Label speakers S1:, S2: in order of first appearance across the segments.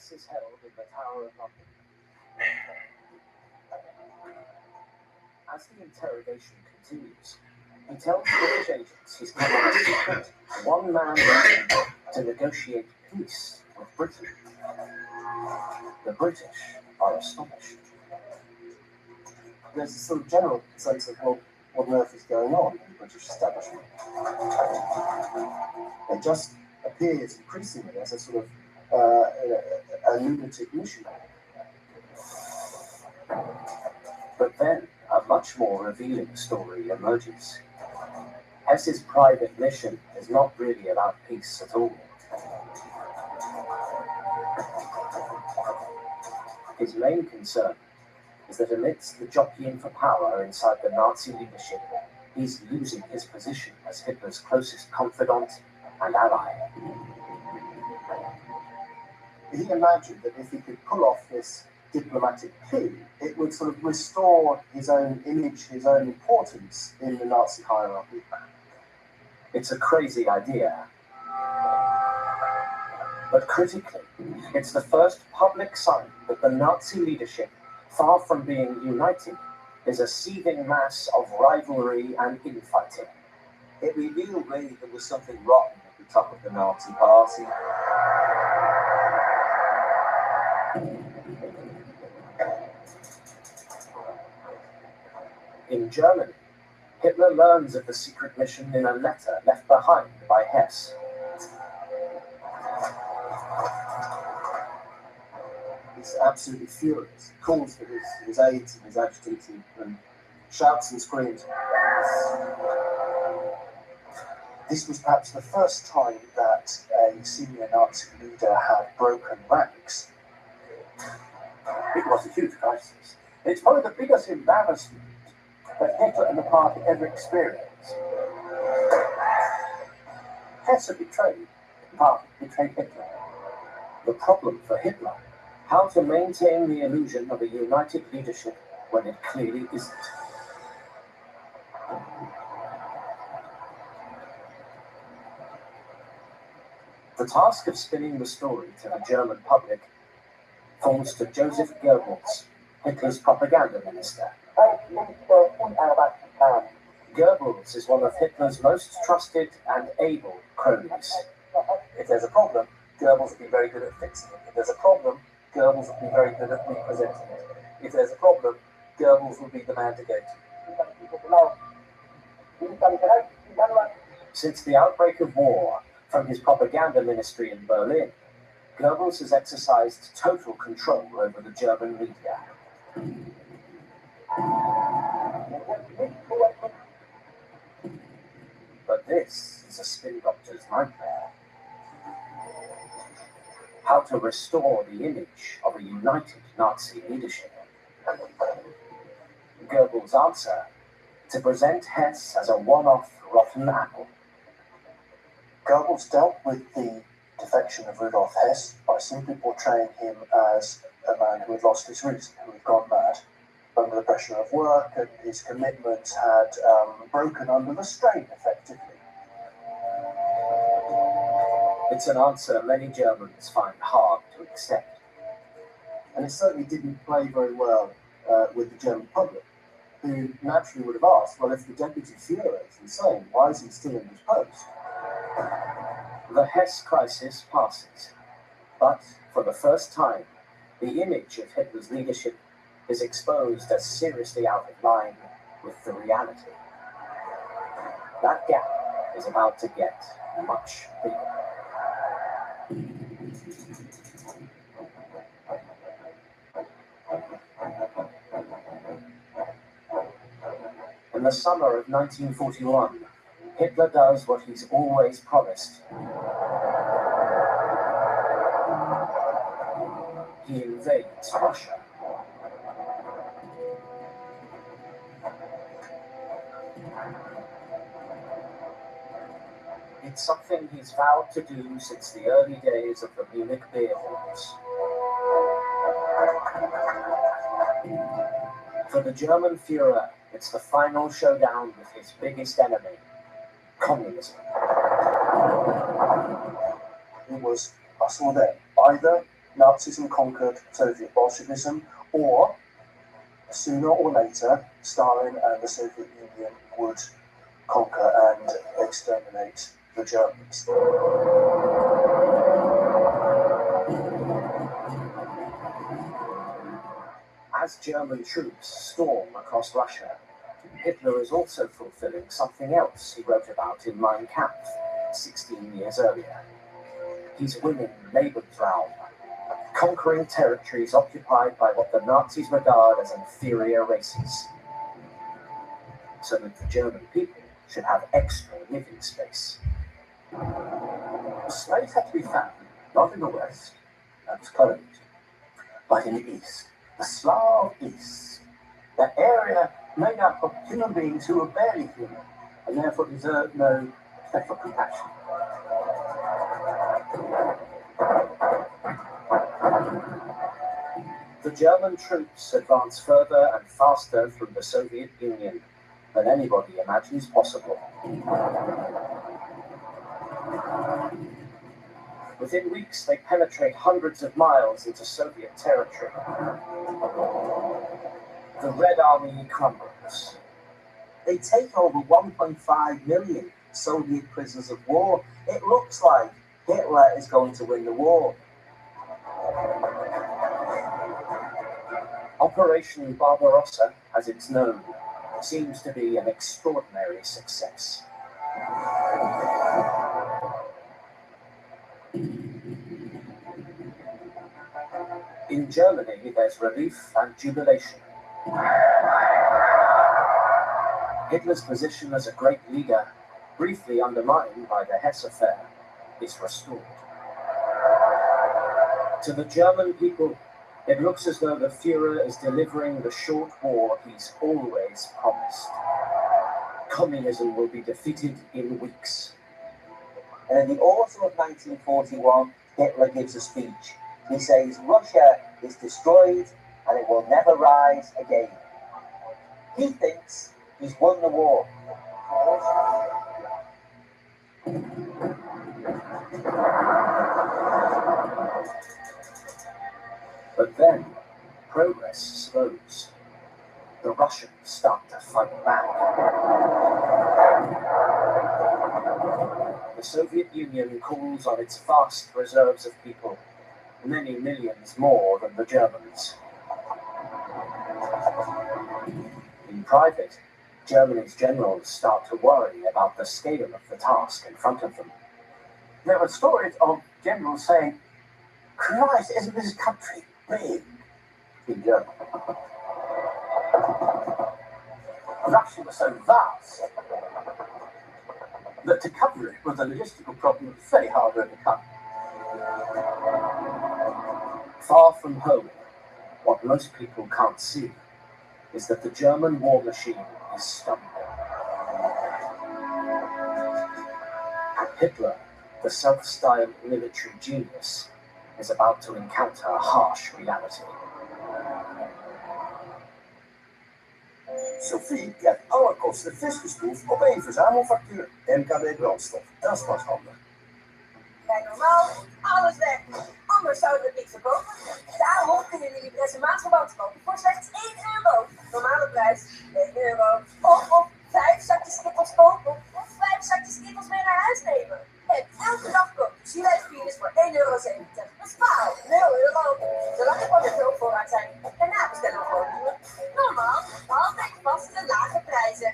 S1: Hess is held in the Tower of London. As the interrogation continues, he tells British agents he's come on a secret one-man mission to negotiate peace with Britain. The British are astonished.
S2: There's a sort of general sense of, well, what on earth is going on in the British establishment? It just appears increasingly as a sort of a lunatic mission.
S1: But then a much more revealing story emerges. Hess's private mission is not really about peace at all. His main concern is that amidst the jockeying for power inside the Nazi leadership, he's losing his position as Hitler's closest confidant and ally.
S2: He imagined that if he could pull off this diplomatic coup, it would sort of restore his own image, his own importance in the Nazi hierarchy.
S1: It's a crazy idea. But critically, it's the first public sign that the Nazi leadership, far from being united, is a seething mass of rivalry and infighting.
S2: It revealed really there was something rotten at the top of the Nazi party.
S1: In Germany, Hitler learns of the secret mission in a letter left behind by Hess.
S2: He's absolutely furious. He calls for his aides and his adjutants and shouts and screams. This was perhaps the first time that a senior Nazi leader had broken ranks.
S1: It was a huge crisis. It's probably the biggest embarrassment that Hitler and the party ever experienced. Hess had betrayed the party, betrayed Hitler. The problem for Hitler, how to maintain the illusion of a united leadership when it clearly isn't. The task of spinning the story to the German public falls to Joseph Goebbels, Hitler's propaganda minister. Goebbels is one of Hitler's most trusted and able cronies.
S2: If there's a problem, Goebbels will be very good at fixing it. If there's a problem, Goebbels will be very good at representing it. If there's a problem, Goebbels will be the man to go to.
S1: Since the outbreak of war, from his propaganda ministry in Berlin, Goebbels has exercised total control over the German media. But this is a spin doctor's nightmare. How to restore the image of a united Nazi leadership. Goebbels' answer: to present Hess as a one-off rotten apple.
S2: Goebbels dealt with the defection of Rudolf Hess by simply portraying him as a man who had lost his reason, who had gone mad. Under the pressure of work, and his commitments had broken under the strain, effectively.
S1: It's an answer many Germans find hard to accept.
S2: And it certainly didn't play very well with the German public, who naturally would have asked, well, if the deputy Führer is insane, why is he still in his post?
S1: The Hess crisis passes, but for the first time, the image of Hitler's leadership is exposed as seriously out of line with the reality. That gap is about to get much bigger. In the summer of 1941, Hitler does what he's always promised. He invades Russia. It's something he's vowed to do since the early days of the Munich beer halls. For the German Führer, it's the final showdown with his biggest enemy, communism.
S2: It was us or them. Either Nazism conquered Soviet Bolshevism, or sooner or later, Stalin and the Soviet Union would conquer and exterminate the Germans.
S1: As German troops storm across Russia, Hitler is also fulfilling something else he wrote about in Mein Kampf 16 years earlier. He's winning Lebensraum, conquering territories occupied by what the Nazis regard as inferior races, so that the German people should have extra living space.
S3: Slaves had to be found, not in the West, that was closed, but in the East, the Slav East, the area made up of human beings who were barely human, and therefore deserved no special compassion.
S1: The German troops advance further and faster through the Soviet Union than anybody imagines possible. Within weeks, they penetrate hundreds of miles into Soviet territory. The Red Army crumbles.
S3: They take over 1.5 million Soviet prisoners of war. It looks like Hitler is going to win the war.
S1: Operation Barbarossa, as it's known, seems to be an extraordinary success. In Germany, there's relief and jubilation. Hitler's position as a great leader, briefly undermined by the Hesse affair, is restored. To the German people, it looks as though the Führer is delivering the short war he's always promised. Communism will be defeated in weeks.
S3: And in the autumn of 1941, Hitler gives a speech. He says Russia is destroyed and it will never rise again. He thinks he's won the war.
S1: But then, progress slows. The Russians start to fight back. The Soviet Union calls on its vast reserves of people, many millions more than the Germans. In private, Germany's generals start to worry about the scale of the task in front of them.
S3: There were stories of generals saying, Christ, isn't this country big? In German. Russia was so vast that to cover it was a logistical problem that was very hard to overcome.
S1: Far from home, what most people can't see is that the German war machine is stumbling. Hitler, the self-styled military genius, is about to encounter a harsh reality.
S3: Sophie krijgt alle kosten visgestoeld op één verzamelfactuur. MKB brandstof, dat is pas handig.
S4: Kijk, normaal alles weg. Anders zouden we het niet verkopen. Daarom kunnen jullie best een maandverband kopen voor slechts €1. Normale prijs €1. Of 5 zakjes skittels kopen of 5 zakjes skittels mee naar huis nemen. En elke dag koopt Chile-virus voor €1,70. Dat is paal, €0. Zolang er gewoon veel voorraad zijn. Daarna bestellen we gewoon nieuwe. Normaal, altijd vaste lage prijzen.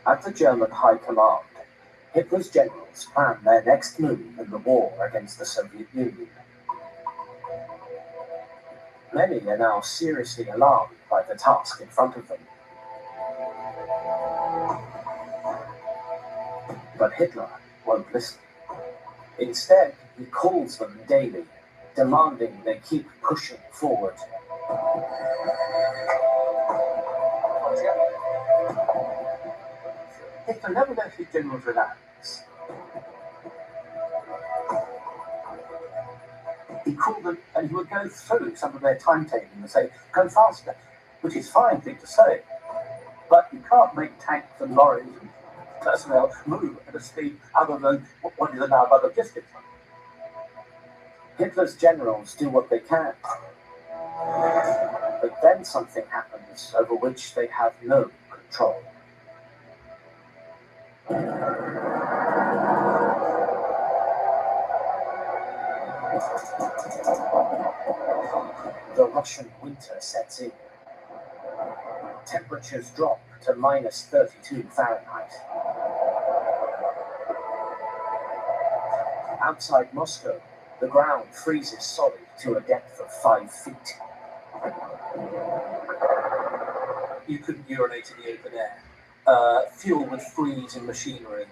S1: At the German High Command, Hitler's generals plan their next move in the war against the Soviet Union. Many are now seriously alarmed by the task in front of them. But Hitler won't listen. Instead, he calls them daily, demanding they keep pushing forward.
S3: Hitler never lets his generals relax. He called them and he would go through some of their timetable and say, go faster, which is a fine thing to say, but you can't make tanks and lorries and personnel move at a speed other than what is allowed by logistics.
S1: Hitler's generals do what they can, but then something happens over which they have no control. The Russian winter sets in. Temperatures drop to minus 32 Fahrenheit. Outside Moscow, the ground freezes solid to a depth of 5 feet.
S3: You couldn't urinate in the open air. Fuel would freeze in machinery.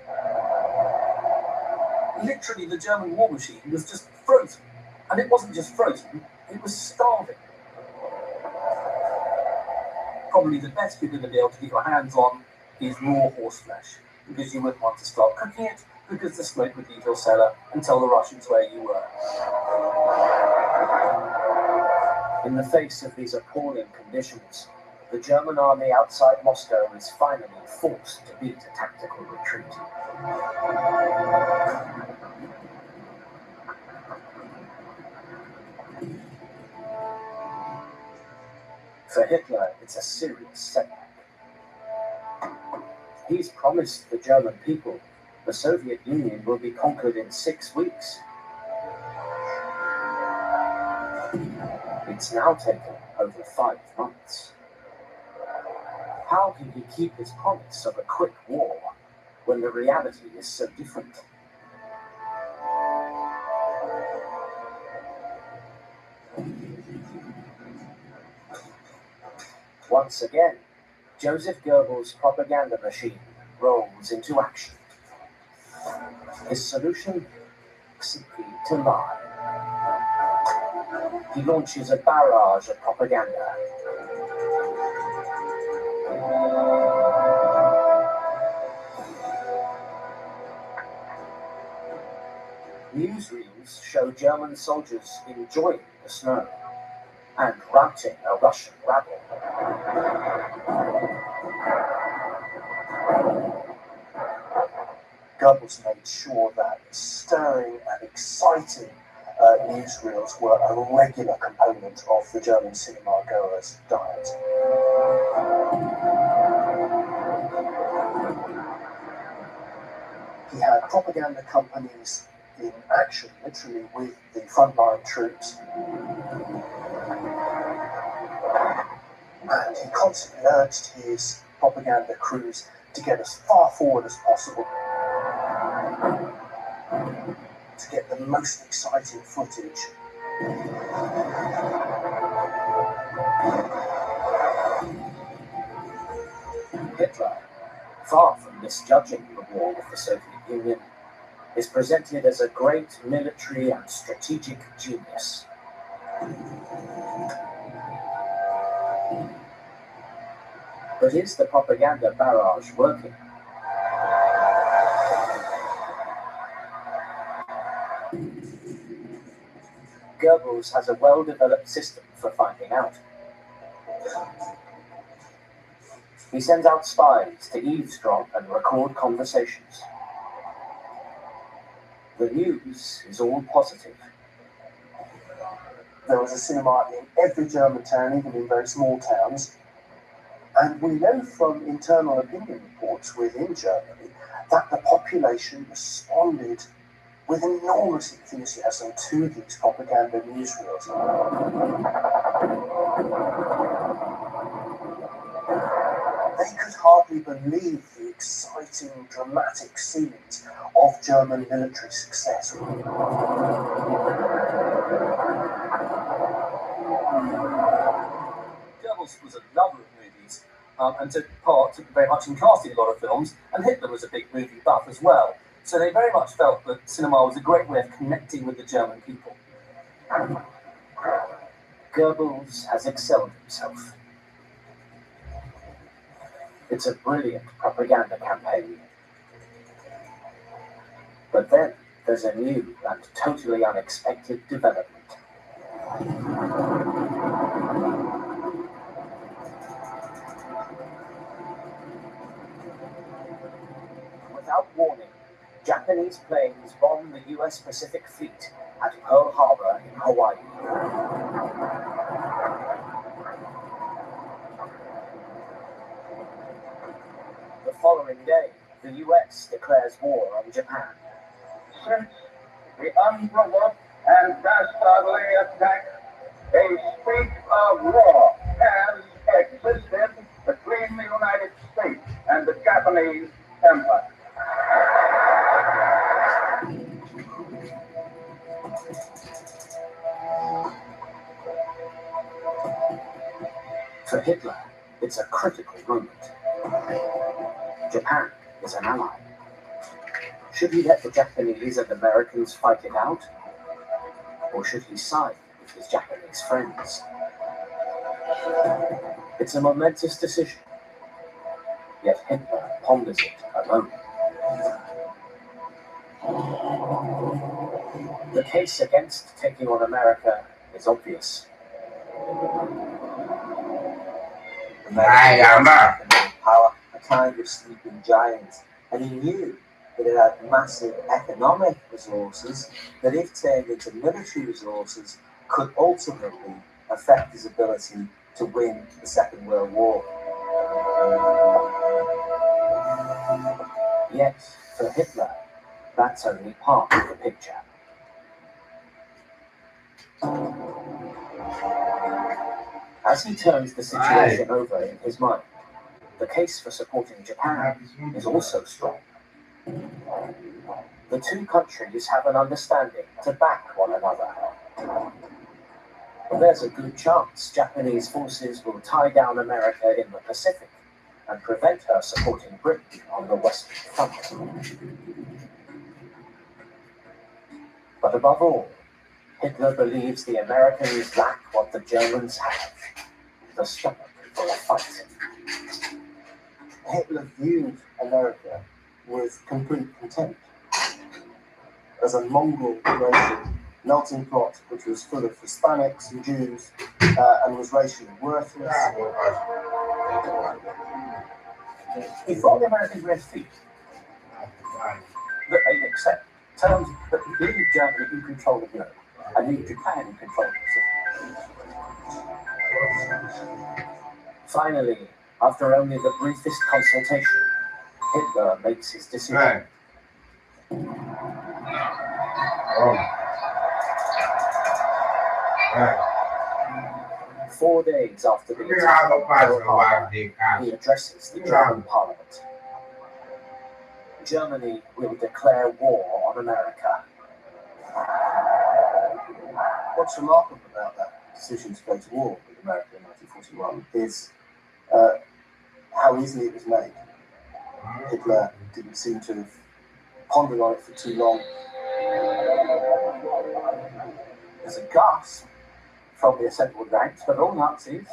S3: Literally, the German war machine was just frozen. And it wasn't just frozen, it was starving. Probably the best you're going to be able to get your hands on is raw horse flesh, because you wouldn't want to start cooking it, because the smoke would leave your cellar and tell the Russians where you were.
S1: In the face of these appalling conditions, the German army outside Moscow is finally forced to beat a tactical retreat. For Hitler, it's a serious setback. He's promised the German people the Soviet Union will be conquered in 6 weeks. It's now taken over 5 months. How can he keep his promise of a quick war when the reality is so different? Once again, Joseph Goebbels' propaganda machine rolls into action. His solution? Simply to lie. He launches a barrage of propaganda. Newsreels show German soldiers enjoying the snow and routing a Russian rabble.
S2: Goebbels made sure that stirring and exciting newsreels were a regular component of the German cinema goers' diet. He had propaganda companies in action, literally, with the frontline troops. And he constantly urged his propaganda crews to get as far forward as possible, to get the most exciting footage.
S1: Hitler, far from misjudging the war with the Soviet Union, is presented as a great military and strategic genius. But is the propaganda barrage working? Goebbels has a well-developed system for finding out. He sends out spies to eavesdrop and record conversations. The news is all positive.
S2: There was a cinema in every German town, even in very small towns. And we know from internal opinion reports within Germany that the population responded with enormous enthusiasm to these propaganda newsreels. They could hardly believe the exciting, dramatic scenes of German military success.
S3: Goebbels was a lover of movies and took very much in casting a lot of films, and Hitler was a big movie buff as well. So they very much felt that cinema was a great way of connecting with the German people.
S1: Goebbels has excelled himself. It's a brilliant propaganda campaign. But then there's a new and totally unexpected development. without warning, Japanese planes bombed the US Pacific Fleet at Pearl Harbor in Hawaii. The following day, the US declares war on Japan.
S5: Since the unprovoked and dastardly attack, a state of war has existed between the United States and the Japanese Empire.
S1: For Hitler, it's a critical moment. Japan is an ally. Should he let the Japanese and Americans fight it out? Or should he side with his Japanese friends? It's a momentous decision, yet Hitler ponders it alone. The case against taking on America is obvious.
S6: America
S2: was power, a kind of sleeping giant, and he knew that it had massive economic resources that, if turned into military resources, could ultimately affect his ability to win the Second World War.
S1: Yet, for Hitler, that's only part of the picture. As he turns the situation over in his mind, the case for supporting Japan is also strong. The two countries have an understanding to back one another. But there's a good chance Japanese forces will tie down America in the Pacific and prevent her supporting Britain on the Western Front. But above all, Hitler believes the Americans lack what the Germans have, the stomach for a fight.
S2: Hitler viewed America with complete contempt as a mongrel racial melting pot which was full of Hispanics and Jews and was racially worthless.
S3: He thought the Americans were feet. That they accept terms that leave Germany in control of Europe and leave Japan in control of the Pacific.
S1: Finally, after only the briefest consultation, Hitler makes his decision.
S6: Oh.
S1: 4 days after the attack on Pearl Harbor, he addresses the German parliament. Germany will declare war on America.
S2: What's remarkable about that decision to go to war with America in 1941 is how easily it was made. Hitler didn't seem to have pondered on it for too long.
S3: There's a gasp from the assembled ranks, but all Nazis,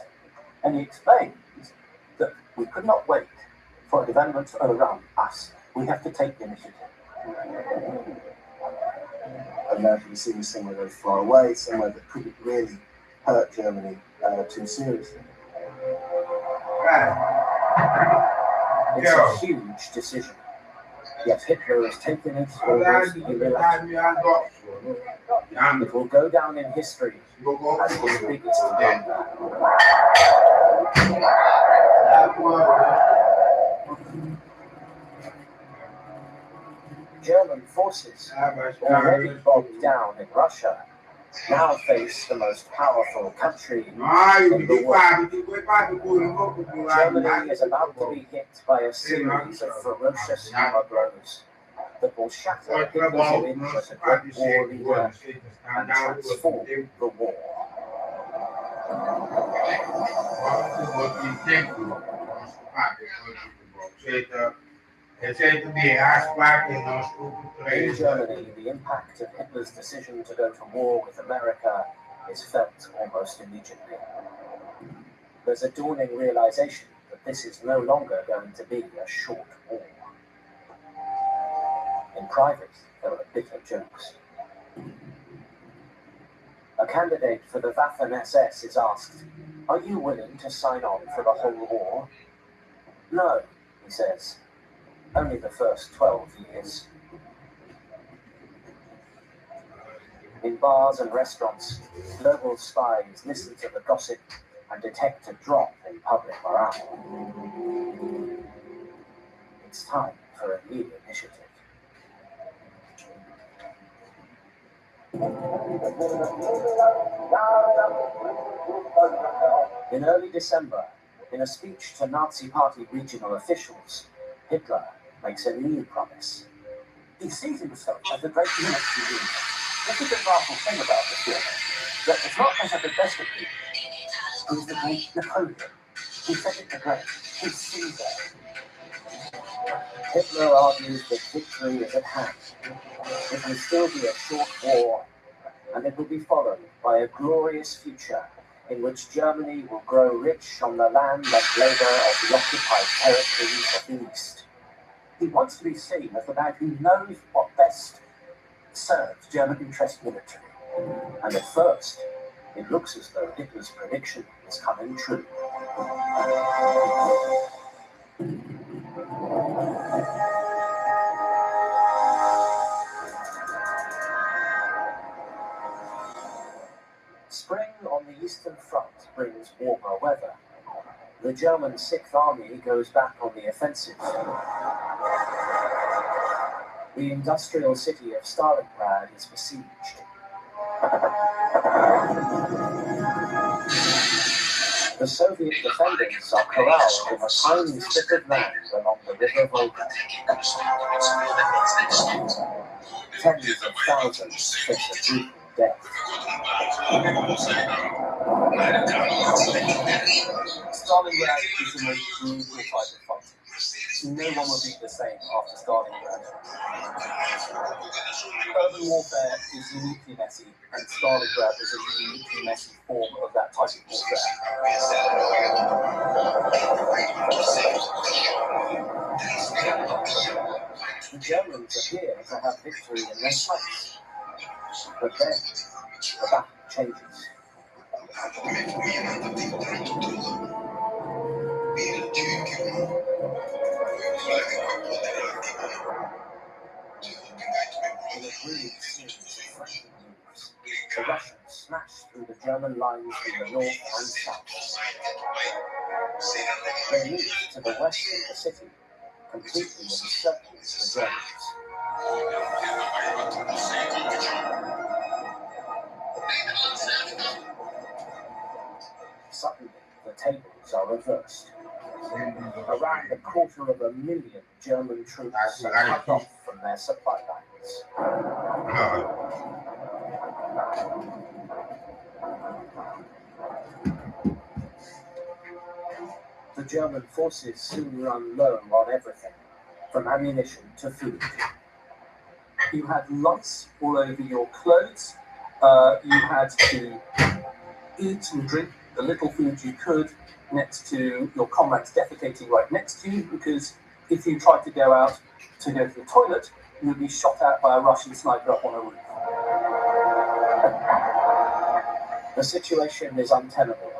S3: and he explains that we could not wait for developments around us. We have to take the initiative.
S2: America was seen as somewhere very far away, somewhere that couldn't really hurt Germany too seriously.
S1: It's a huge decision, yet Hitler has taken it almost unilaterally. It will go down in history as his biggest blunder. German forces, already bogged down in Russia, now face the most powerful country in the world. Germany is about to be hit by a series of ferocious hammer blows that will shatter Hitler's image as a great war leader and transform the war. In Germany, the impact of Hitler's decision to go to war with America is felt almost immediately. There's a dawning realization that this is no longer going to be a short war. In private, there are bitter jokes. A candidate for the Waffen-SS is asked, "Are you willing to sign on for the whole war?" "No," he says. only the first 12 years. In bars and restaurants, global spies listen to the gossip and detect a drop in public morale. It's time for a new initiative. In early December, in a speech to Nazi Party regional officials, Hitler makes a new promise.
S3: He sees himself as the great unity leader. This is the powerful thing about the Führer, that it's not just at the best of people. He's the great Napoleon. He said it the great. He's Caesar.
S1: Hitler argues that victory is at hand. It will still be a short war, and it will be followed by a glorious future in which Germany will grow rich on the land and labour of the occupied territories of the East.
S3: He wants to be seen as the man who knows what best serves German interest militarily.
S1: And at first, it looks as though Hitler's prediction is coming true. Spring on the Eastern Front brings warmer weather. The German Sixth Army goes back on the offensive. The industrial city of Stalingrad is besieged. The Soviet defenders are corralled in a tiny strip of land along the river Volga. Tens of thousands face a brutal death.
S3: Stalingrad is the most brutal type of fighting. No one will be the same after Stalingrad. Urban warfare is uniquely messy, and Stalingrad is a uniquely messy form of that type of warfare.
S1: The Germans appear to have victory in their sights. But then, the battle changes. In a brilliant series of frightening moves, the Russians smash through the German lines from the north and south. They move to the west of the city, completely encircling the Germans. Suddenly, the tables are reversed. Around 250,000 German troops are cut off from their supply lines. The German forces soon run low on everything, from ammunition to food.
S3: You had lice all over your clothes. You had to eat and drink the little food you could next to your comrades defecating right next to you, because if you tried to go out to go to the toilet, you would be shot at by a Russian sniper up on a roof.
S1: The situation is untenable.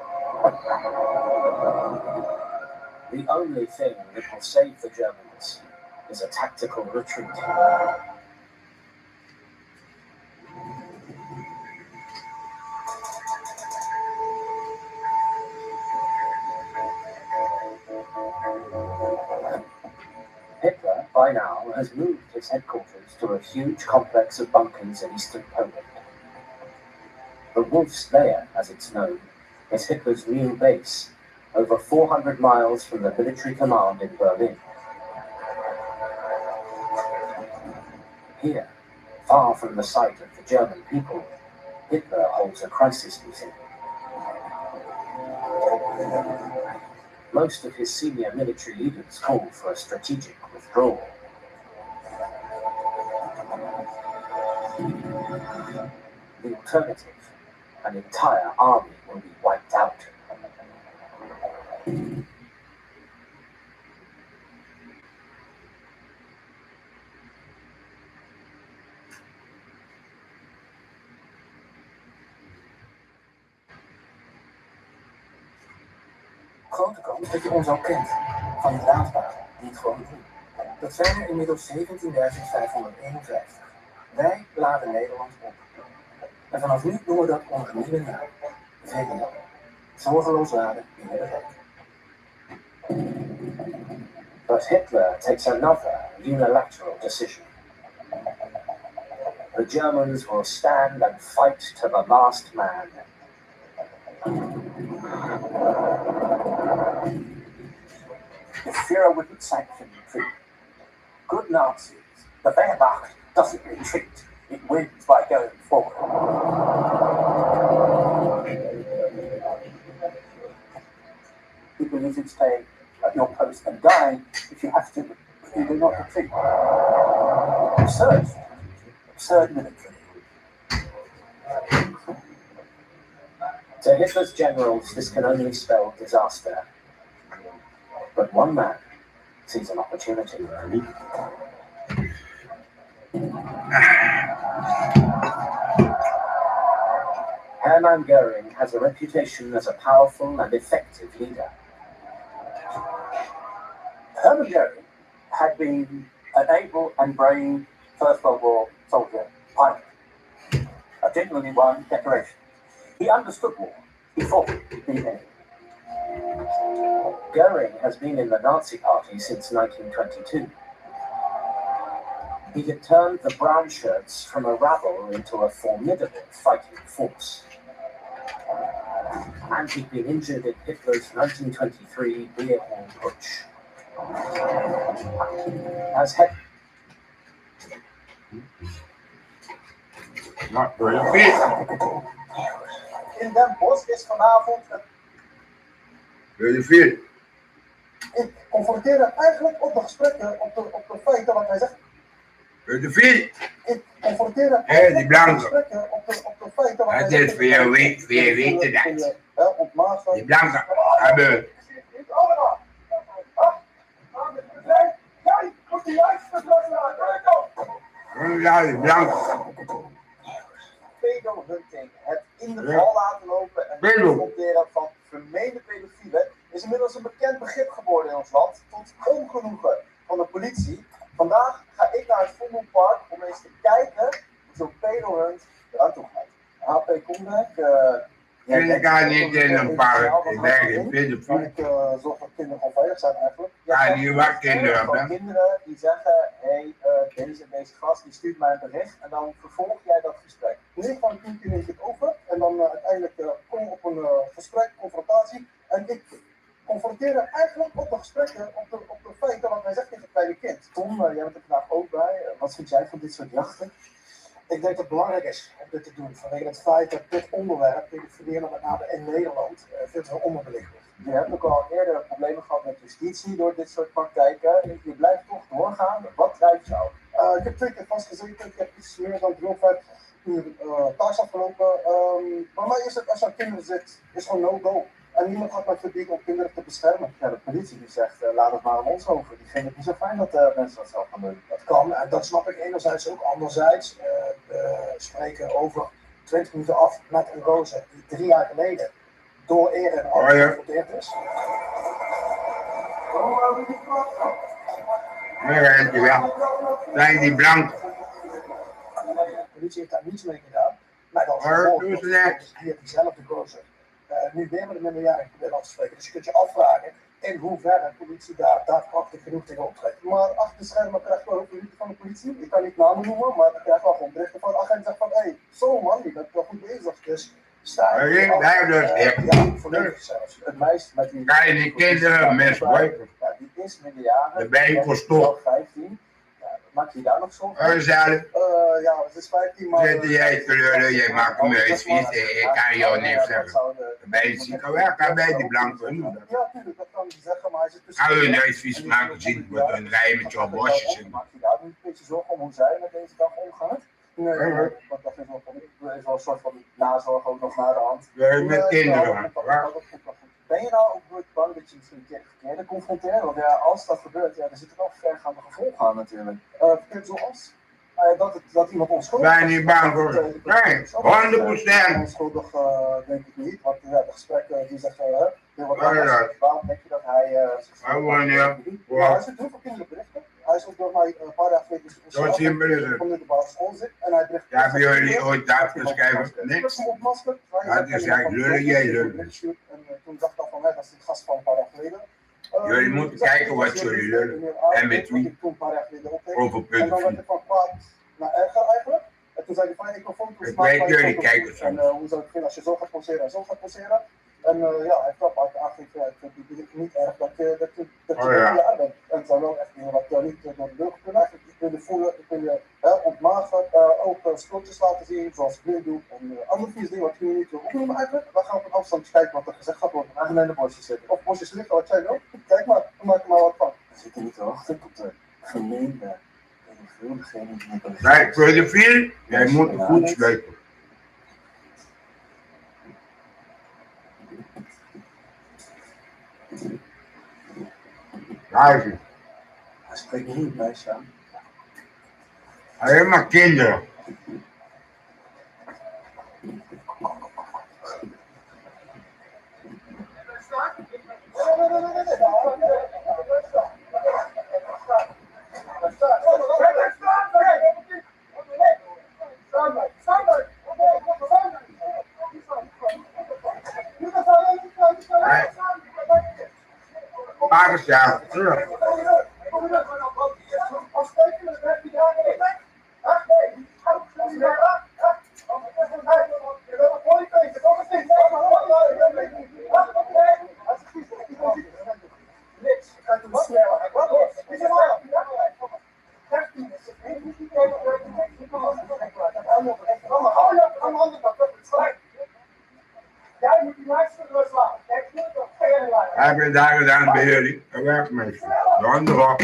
S1: The only thing that will save the Germans is a tactical retreat. Hitler, by now, has moved his headquarters to a huge complex of bunkers in eastern Poland. The Wolf's Lair, as it's known, is Hitler's new base, over 400 miles from the military command in Berlin. Here, far from the sight of the German people, Hitler holds a crisis meeting. Most of his senior military leaders call for a strategic withdrawal. The alternative, an entire army will be wiped out.
S3: Grote kans dat je ons al kent van de raadsbouw die het gewoon doen. Het zijn er inmiddels 17.551. Wij laden Nederland op. En vanaf nu doen we dat onder een nieuwe naam. VDL. Zorgeloos laden in de wijk.
S1: But Hitler takes another unilateral decision. The Germans will stand and fight to the last man.
S3: The Führer wouldn't sanction retreat. Good Nazis, the Wehrmacht doesn't retreat. It wins by going forward. People usually stay at your post and die if you have to, if you do not retreat. Absurd. Absurd military.
S1: To Hitler's generals, this can only spell disaster. But one man sees an opportunity. Hermann Goering has a reputation as a powerful and effective leader.
S2: Hermann Goering had been an able and brave First World War soldier pilot. A genuinely won decoration. He understood war. He fought the enemy.
S1: Goering has been in the Nazi Party since 1922. He had turned the brown shirts from a rabble into a formidable fighting force. And he'd been injured in Hitler's 1923 beer hall putsch. As head
S6: Not very fit.
S2: In Den Bosch is vanavond
S6: Very fit.
S2: Ik confronteerde eigenlijk op de gesprekken, op de feiten wat hij zegt.
S6: Very fit.
S2: Ik confronteerde
S6: Die blanke.
S2: gesprekken op de feiten wat hij
S6: Dat
S2: zegt.
S6: is veel weten dat.
S2: Ontmaagd.
S6: Die blanke hebben. Ja, die blanke.
S2: Pedohunting, het in de val laten lopen en het confronteren van vermeende pedofielen is inmiddels een bekend begrip geworden in ons land, tot ongenoegen van de politie. Vandaag ga ik naar het Vondelpark om eens te kijken hoe zo'n pedohunt eruit toe gaat. HP Koendijk,
S6: Ik ga niet in een park. Ik ben geen pedofiel.
S2: ik zorg dat kinderen gewoon veilig zijn eigenlijk.
S6: Ja, die wat kinderen,
S2: van
S6: hè?
S2: kinderen die zeggen, hey, deze gast die stuurt mij een bericht en dan vervolg jij dat gesprek. 9 van de 10 keer neem ik het over en dan uiteindelijk kom je op een gesprek, confrontatie en ik confronteer eigenlijk op de gesprekken, op de feiten wat hij zegt tegen het kleine kind. Tom, jij bent er vandaag ook bij. Wat vind jij van dit soort jachten? Ik denk dat het belangrijk is om dit te doen vanwege het feit dat dit onderwerp, pedofileren met name in Nederland, veel te veel onderbelicht wordt. Je hebt ook al eerder problemen gehad met justitie door dit soort praktijken. Je blijft toch doorgaan. Wat drijft jou? Ik heb 2 keer vastgezeten. Ik heb iets meer dan 3,5 uur taaks afgelopen. Maar mij is het, als je aan kinderen zit, is gewoon no-go. En niemand had mij verdiend om kinderen te beschermen. Ja, de politie die zegt, laat het maar aan ons over. Die vinden het niet zo fijn dat mensen dat zelf gaan doen. Dat kan, en dat snap ik enerzijds ook. Anderzijds spreken over 20 minuten af met een gozer die 3 jaar geleden door eer en al geconfronteerd is.
S6: Nee, wel. Zijn die blank.
S2: De politie heeft daar niets mee gedaan. Maar dan
S6: Doe ze net.
S2: hier diezelfde gozer nu weer met een minderjarige proberen af te spreken. Dus je kunt je afvragen in hoeverre de politie daar daadkrachtig genoeg tegen optreedt. Maar achter de schermen krijg je wel ook berichten van de politie. Ik kan niet namen noemen, maar ik krijg wel gewoon berichten van de agent zegt van hé, zo man, je bent wel goed bezig. Dus sta je ja, volledig zelfs. Het meisje met die...
S6: Kan je die kinderen misbruiken?
S2: Ja, die is minderjarig.
S6: Dan ben je verstopt.
S2: 15. Maak je daar nog zo? Ja, het is 15 maar...
S6: Zet jij kleuren, jij maakt hem eens vies, ik kan jou niks zeggen. Dan ben je ziek, wel, kan bij die blanke doen.
S2: Ja, tuurlijk, dat kan je zeggen, maar hij zit tussen...
S6: Kan je neus vies maken, zien, met een rij met jouw bosjes in.
S2: Maak je daar nu een beetje zorgen om hoe zij met deze dag omgaat? Nee, want dat is wel een soort van nazorg ook nog naar de hand.
S6: Met kinderen.
S2: Ben je nou ook bang dat je misschien een verkeerde confronteert? Want ja, als dat gebeurt, ja, dan zitten wel vergaande gevolgen aan natuurlijk. Verkeerd zoals dat iemand onschuldig is.
S6: Ben je niet bang voor? Nee, 100%.
S2: Onschuldig denk ik niet, want de gesprekken die zeggen, waarom denk je dat hij...
S6: Gewoon, ja.
S2: Hij zit heel veel kinderen berichten. Hij is ook door mij een paar jaar geleden
S6: Zo simpel is het.
S2: van de basisschool zit. En hij brengt.
S6: Ja, hebben jullie ooit dat geschreven? Niks. Dat is eigenlijk lullen, jij lullen.
S2: En toen dacht ik al van, dat is die gast van een paar jaar geleden.
S6: Jullie moeten kijken wat jullie lullen. En met wie. Over
S2: En
S6: punten
S2: dan werd ik
S6: vier.
S2: van kwaad naar erger eigenlijk. En toen zei hij van, ik wil foto's
S6: Ik
S2: maken
S6: weet
S2: van je
S6: jullie
S2: foto's.
S6: kijken
S2: En
S6: soms.
S2: hoe zou het vinden als je zo gaat poseren en zo gaat poseren. En ja, hij gaf eigenlijk, ik vind het niet erg dat je
S6: Oh, ja.
S2: jaar bent. En het zijn wel echt dingen wat niet door de lucht kunnen. Eigenlijk, ik wil je voelen, ik wil je ontmagen, ook stootjes laten zien, zoals ik doe. En andere vies dingen wat je niet wil opnemen eigenlijk. Dan gaan we op een afstand kijken wat er gezegd gaat worden.
S3: Eigenlijk in de bosjes zitten.
S2: Of bosjes liggen, wat jij wil. Kijk maar, we maken maar wat van.
S3: We zitten niet te wachten tot de gemeente. Degene die het
S6: Kijk, voor de vier, jij moet goed slepen. Luister,
S3: Hij spreekt niet meisje aan.
S6: alleen maar kinderen. Paar jaar terug. Heb je daar gedaan bij jullie? Een werkmeester. De handen op.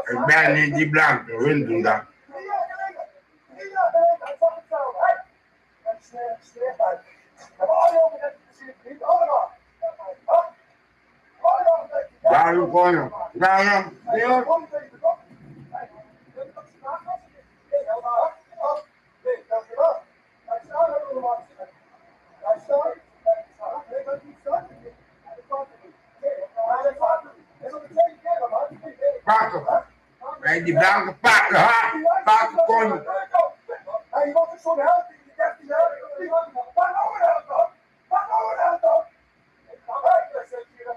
S6: Ik ben niet die blanke, hun doen dat. Waarom kon je? Waarom? Pakken. Bij die blanke pakken, ha? Pakken kon je.
S2: Hij was een zo'n held in die 13 jaar. Waar nou een held dan? Waar nou een held dan? Ik ga weg, dat zit hier dan.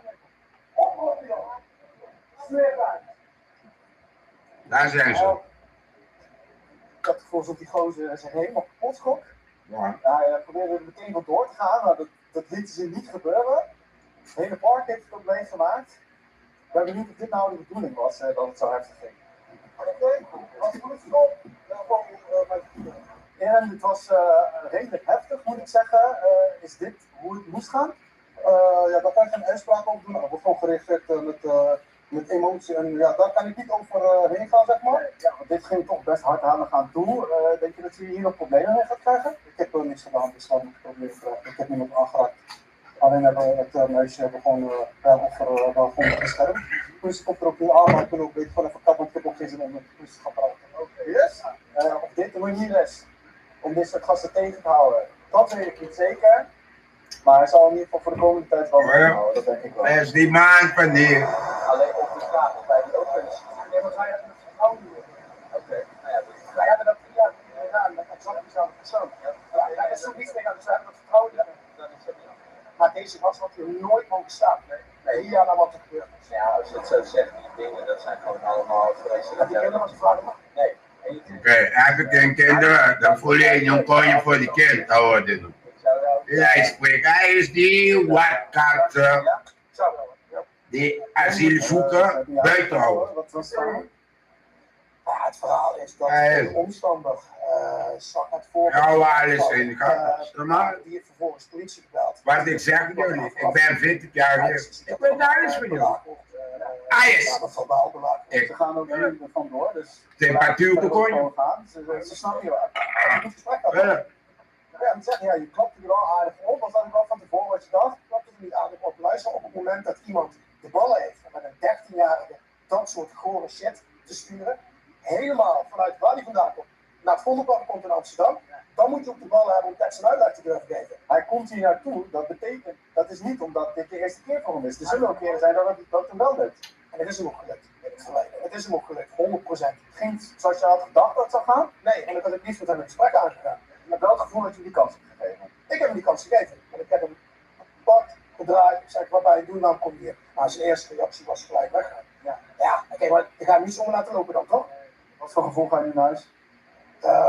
S2: Oproep je. Smeerbaar.
S6: Daar zijn ze.
S2: Ik had het gevoel dat die gozer zich helemaal kapot schrok.
S6: Ja.
S2: Hij probeerde er meteen van door te gaan, maar dat liet ze niet gebeuren. Het hele park heeft het ook meegemaakt. Ik ben benieuwd of dit nou de bedoeling was, dat het zo heftig ging. En het was redelijk heftig, moet ik zeggen. Is dit hoe het moest gaan? Ja, daar kan ik geen uitspraak over doen. Het wordt gewoon gereageerd met emotie. En ja, daar kan ik niet over heen gaan, zeg maar. Ja, want dit ging toch best hard aan toe. Denk je dat je hier nog problemen mee gaat krijgen? Ik heb niks gedaan, dus dan moet ik problemen krijgen. Ik heb niemand aangeraakt. Alleen hebben we het meisje gewoon gewoon beschermd. Dus komt er ook niet aan, maar ik wil ook gewoon even kappen. Ik heb ook geen zin om met de politie te gaan praten. Oké, yes? Op deze manier is om dit soort gasten tegen te houden. Dat weet ik niet zeker. Maar hij zal in ieder geval voor de komende tijd wel houden, dat denk ik wel.
S6: Dat is die maand van die.
S3: Alleen op de straat, of bij die ook kunnen zien. Nee, maar wij hebben het vertrouwen doen. Oké, nou ja, wij hebben dat gedaan met exact dezelfde persoon. Ja, daar is ook niets mee aan, dus wij hebben dat vertrouwen hebben. Maar deze gast had hier nooit mogen staan. Nee, hier aan wat er gebeurt. Ja, als je het zo zegt, die dingen, dat zijn gewoon allemaal vreselijke dingen. Nee.
S6: Oké, heb ik een kinderen, dan voel je een konje voor die kind te worden. Hij spreekt, hij is die watkat die asielzoeker buiten houden.
S2: Wat was dat? Ja, het verhaal is dat een omstander zag het voor.
S6: Ja, waar is in de kant?
S2: Die heeft vervolgens politie gebeld.
S6: Wat ik zeg jullie, ik ben 40 jaar hier. Ik ben daar eens voor jullie. IJs!
S2: Ze gaan ook hier vandoor, dus
S6: temperatuur te gooien.
S2: Ze snappen je wel. Ja, dan zeg je, ja, je klapt er wel aardig op, want dan wel van tevoren wat je dacht, klapt er niet aardig op. Luister, op het moment dat iemand de ballen heeft en met een 13-jarige dat soort gore shit te sturen, helemaal vanuit waar die vandaan komt, naar het Vondelpark komt in Amsterdam, dan moet je ook de ballen hebben om tekst en uitleg te durven geven. Hij komt hier naartoe, dat betekent, dat is niet omdat dit de eerste keer voor hem is. Er zullen ook keren zijn dat het hem wel lukt. En het is hem ook gelukt. het verleden. Het is hem ook gelukt, 100%. Het ging zoals je had gedacht dat het zou gaan? Nee, en ik had het liefst met hem in gesprek aangegaan.
S3: Met welk gevoel had je die kans gegeven?
S2: Ik heb hem die kans gegeven. En ik heb hem gepakt, gedraaid. Ik zeg, wat bij je doen dan, kom hier. Maar zijn eerste reactie was gelijk weggaan. Ja, oké, maar ik ga hem niet zomaar laten lopen dan, toch?
S3: Wat voor gevoel ga je nu naar huis?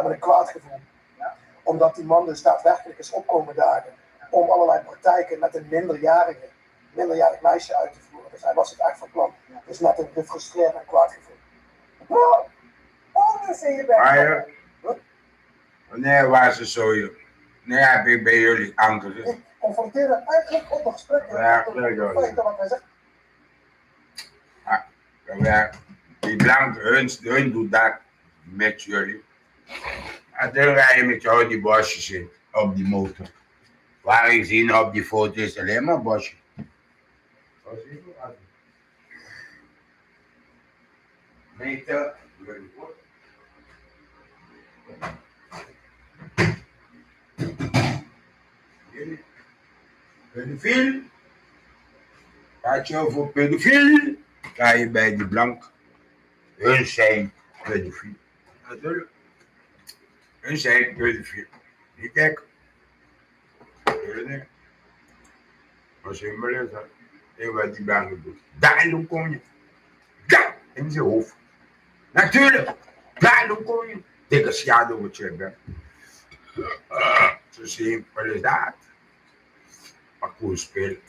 S2: Met een kwaad gevoel.
S3: Ja.
S2: Omdat die man dus daadwerkelijk is opkomen dagen om allerlei praktijken met een minderjarig meisje uit te voeren. Dus hij was het echt van plan. Dus met een gefrustreerd en kwaad gevoel.
S4: Nou, anders in je bed.
S6: Maar ja, wanneer was het zo? Nu heb ik bij jullie aangezet.
S2: Ik confronteerde eigenlijk op de gesprekken.
S6: Ja,
S2: met
S6: leuk,
S2: de feiten wat hij zegt.
S6: Ja, die blank, hun doet dat met jullie. En dan rij je met jou die bosjes in, op die motor. Waar ik zie op die foto is alleen maar bosje. Meter. Pedofiel. Praat je over pedofiel? Ga je bij die blank. Hun zijn pedofiel. Natuurlijk. Hun zijn pedofiel. Niet gek. Als je maar is, en wat die blank doet. Daarom kom je. Daar in zijn hoofd. Natuurlijk. Daarom kom je. Dikke schade wat je bent. Zo simpel is dat. Maar goed spelen.